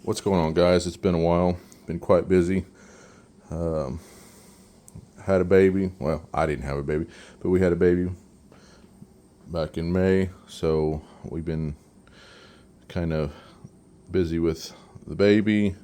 What's going on, guys? It's been a while. Been quite busy. Had a baby. Well, I didn't have a baby, but we had a baby back in May. So we've been kind of busy with the baby.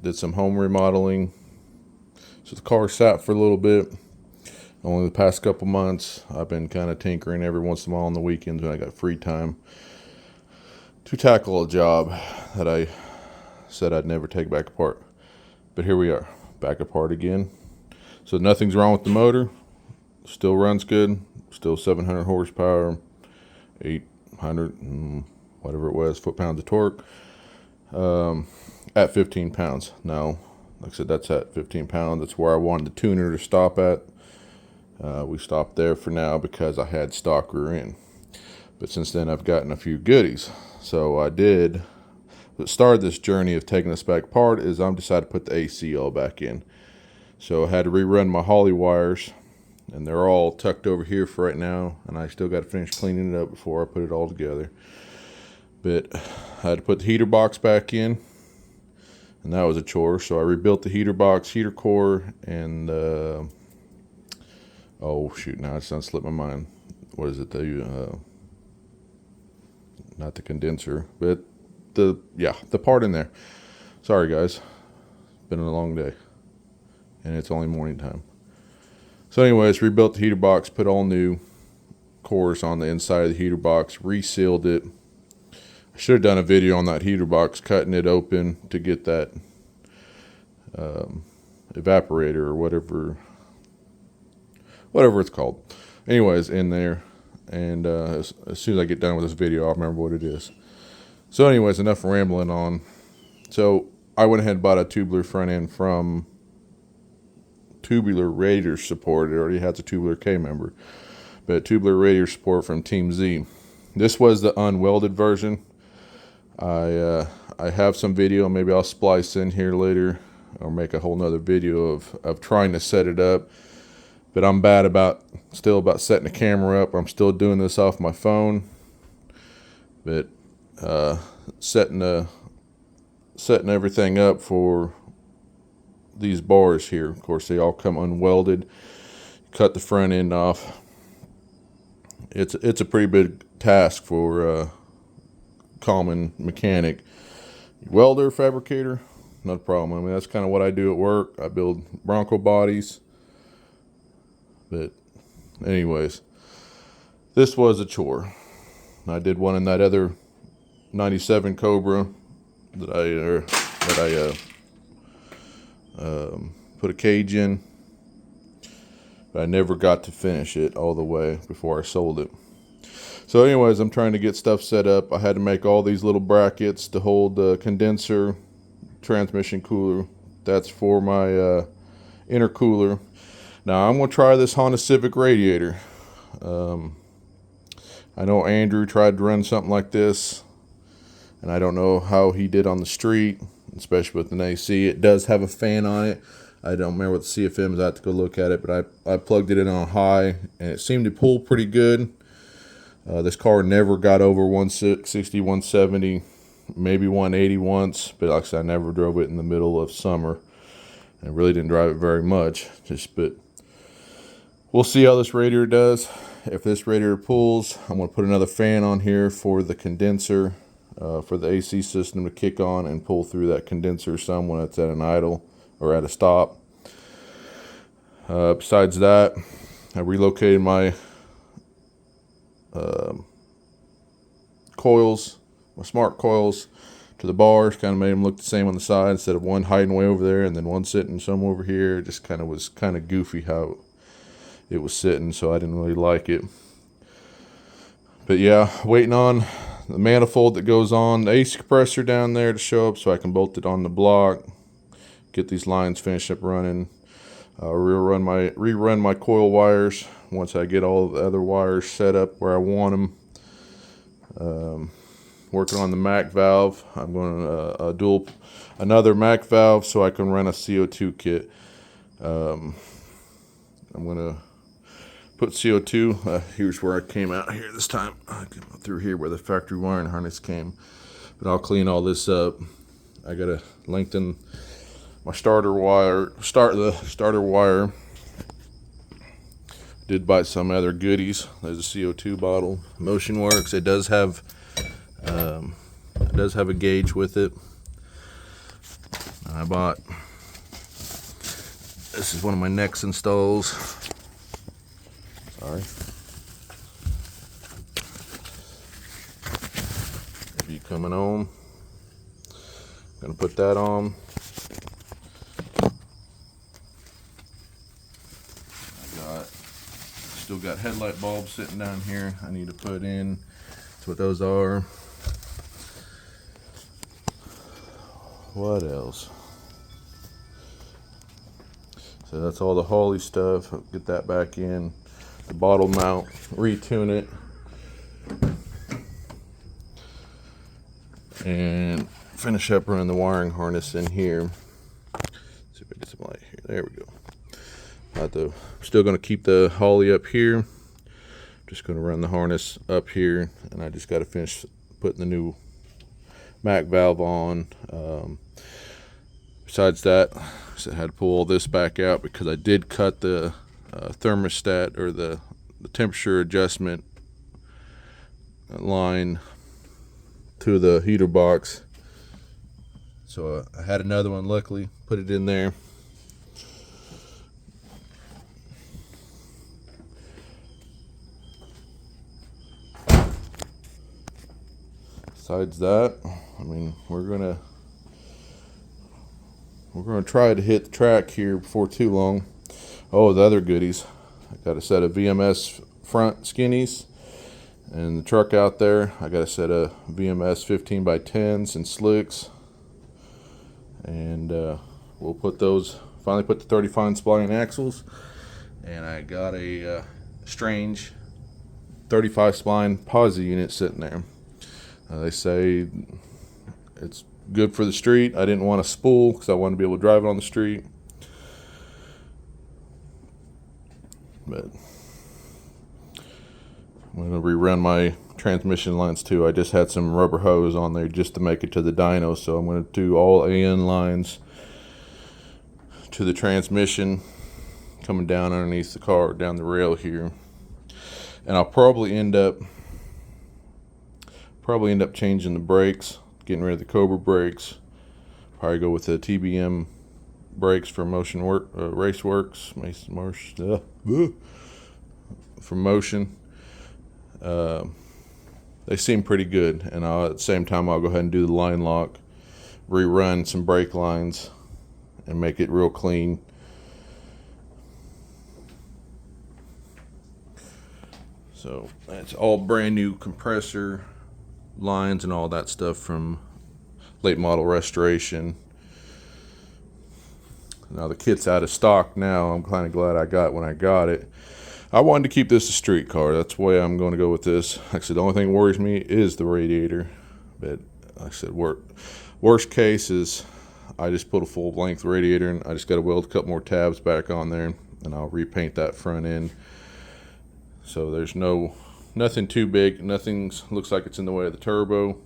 Did some home remodeling. So the car sat for a little bit. Only the past couple months, I've been kind of tinkering every once in a while on the weekends when I got free time to tackle a job that I said I'd never take back apart. But here we are, back apart again. So nothing's wrong with the motor. Still runs good. Still 700 horsepower, 800 whatever it was, foot-pounds of torque. At 15 pounds. Now, like I said, that's at 15 pounds. That's where I wanted the tuner to stop at. We stopped there for now because I had stock rear end. But since then, I've gotten a few goodies. So I did. What started this journey of taking this back apart is I'm decided to put the AC all back in. So I had to rerun my Holly wires, and they're all tucked over here for right now. And I still got to finish cleaning it up before I put it all together. But I had to put the heater box back in, and that was a chore. So I rebuilt the heater box, heater core, and oh shoot! Now it's slipped my mind. What is it? Not the condenser, but the part in there. Sorry guys, been a long day, and it's only morning time. So anyways, rebuilt the heater box, put all new cores on the inside of the heater box, resealed it. I should have done a video on that heater box, cutting it open to get that evaporator or whatever it's called. Anyways, in there. And as soon as I get done with this video, I'll remember what it is. So anyways, enough rambling on. So I went ahead and bought a tubular front end from Tubular Radiator Support. It already has a tubular K member, but tubular radiator support from Team Z. This was the unwelded version. I have some video. Maybe I'll splice in here later or make a whole nother video of trying to set it up. But I'm bad about setting the camera up. I'm still doing this off my phone. But setting everything up for these bars here. Of course, they all come unwelded. Cut the front end off. It's a pretty big task for a common mechanic. Welder, fabricator, not a problem. I mean, that's kind of what I do at work. I build Bronco bodies. But anyways, this was a chore. I did one in that other 97 Cobra that I put a cage in, but I never got to finish it all the way before I sold it. So anyways, I'm trying to get stuff set up. I had to make all these little brackets to hold the condenser, transmission cooler. That's for my intercooler. Now I'm going to try this Honda Civic radiator. I know Andrew tried to run something like this, and I don't know how he did on the street, especially with an AC. It does have a fan on it. I don't remember what the CFM is. I have to go look at it, but I plugged it in on high, and it seemed to pull pretty good. This car never got over 160, 170, maybe 180 once, but like I said, I never drove it in the middle of summer. I really didn't drive it very much, but we'll see how this radiator does. If this radiator pulls, I'm going to put another fan on here for the condenser, for the AC system to kick on and pull through that condenser some when it's at an idle or at a stop. Besides that, I relocated my coils, my smart coils, to the bars. Kind of made them look the same on the side instead of one hiding way over there and then one sitting some over here. It just was kind of goofy how it was sitting, so I didn't really like it. But yeah, waiting on the manifold that goes on the AC compressor down there to show up so I can bolt it on the block, get these lines finished up running. Rerun my coil wires once I get all the other wires set up where I want them. Working on the MAC valve. I'm going to dual another MAC valve so I can run a CO2 kit. I'm going to put CO2. Here's where I came out here this time. I came through here where the factory wiring harness came. But I'll clean all this up. I gotta lengthen my starter wire. The starter wire. Did buy some other goodies. There's a CO2 bottle. Motion Works. It does have a gauge with it. I bought. This is one of my Nex installs. Sorry. If you coming home, I'm gonna put that on. Still got headlight bulbs sitting down here I need to put in. That's what those are. What else? So that's all the Holley stuff. I'll get that back in. The bottle mount, retune it. And finish up running the wiring harness in here. Let's see if I get some light here. There we go. Still going to keep the Holley up here. Just going to run the harness up here, and I just got to finish putting the new MAC valve on. Besides that, I had to pull all this back out because I did cut the thermostat or the temperature adjustment line to the heater box. So I had another one, luckily, put it in there. Besides that, I mean, we're gonna try to hit the track here before too long. Oh, the other goodies. I got a set of VMS front skinnies and the truck out there. I got a set of VMS 15x10s and slicks, and we'll put those. Finally, put the 35 spline axles, and I got a Strange 35 spline posi unit sitting there. They say it's good for the street. I didn't want a spool because I wanted to be able to drive it on the street. But I'm going to rerun my transmission lines too. I just had some rubber hose on there just to make it to the dyno. So I'm going to do all AN lines to the transmission coming down underneath the car, down the rail here. And I'll probably end up changing the brakes, getting rid of the Cobra brakes. Probably go with the TBM brakes for Raceworks, for Motion. They seem pretty good, and at the same time I'll go ahead and do the line lock, rerun some brake lines, and make it real clean. So that's all brand new compressor lines and all that stuff from late model restoration. Now the kit's out of stock now. I'm kind of glad I got when I got it. I wanted to keep this a street car. That's the way I'm going to go with this. Like I said, the only thing that worries me is the radiator. But like I said, worst case is I just put a full length radiator and I just got to weld a couple more tabs back on there, and I'll repaint that front end. So there's nothing too big. Nothing looks like it's in the way of the turbo.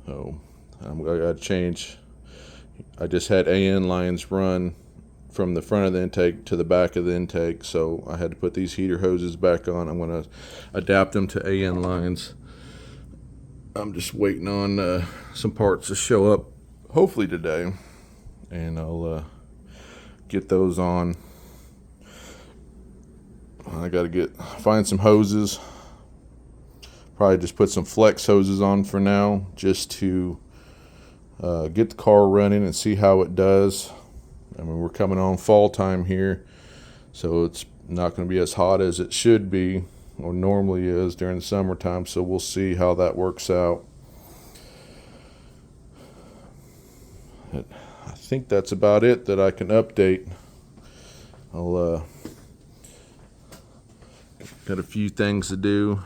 So I got to change. I just had AN lines run from the front of the intake to the back of the intake, so I had to put these heater hoses back on. I'm going to adapt them to AN lines. I'm just waiting on some parts to show up, hopefully today, and I'll get those on. I got to find some hoses. Probably just put some flex hoses on for now, just to get the car running and see how it does. I mean, we're coming on fall time here, so it's not going to be as hot as it should be or normally is during the summertime, so we'll see how that works out. I think that's about it that I can update. I'll got a few things to do.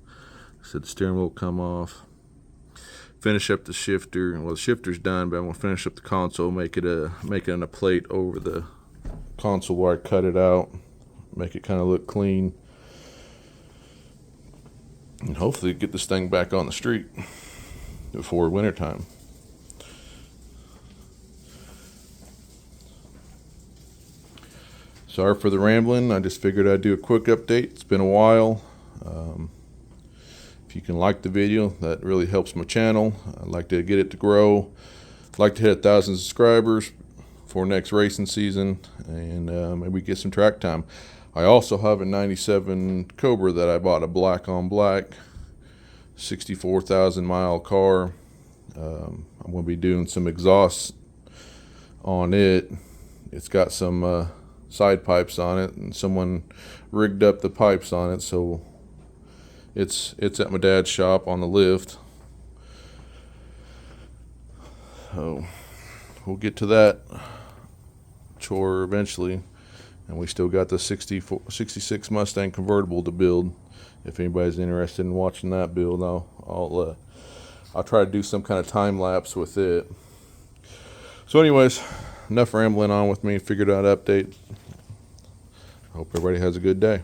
I said the steering wheel will come off. Finish up the shifter. Well, the shifter's done, but I'm gonna finish up the console, make it a plate over the console where I cut it out, make it kind of look clean. and hopefully get this thing back on the street before wintertime. Sorry for the rambling. I just figured I'd do a quick update. It's been a while. If you can like the video, that really helps my channel. I'd like to get it to grow. I'd like to hit 1,000 subscribers for next racing season, and maybe get some track time. I also have a 97 Cobra that I bought, a black on black, 64,000 mile car. I'm going to be doing some exhaust on it. It's got some side pipes on it, and someone rigged up the pipes on it, so it's at my dad's shop on the lift. So we'll get to that chore eventually, and we still got the 66 Mustang convertible to build. If anybody's interested in watching that build, I'll try to do some kind of time lapse with it. So anyways, enough rambling on with me. Figured out update. Hope everybody has a good day.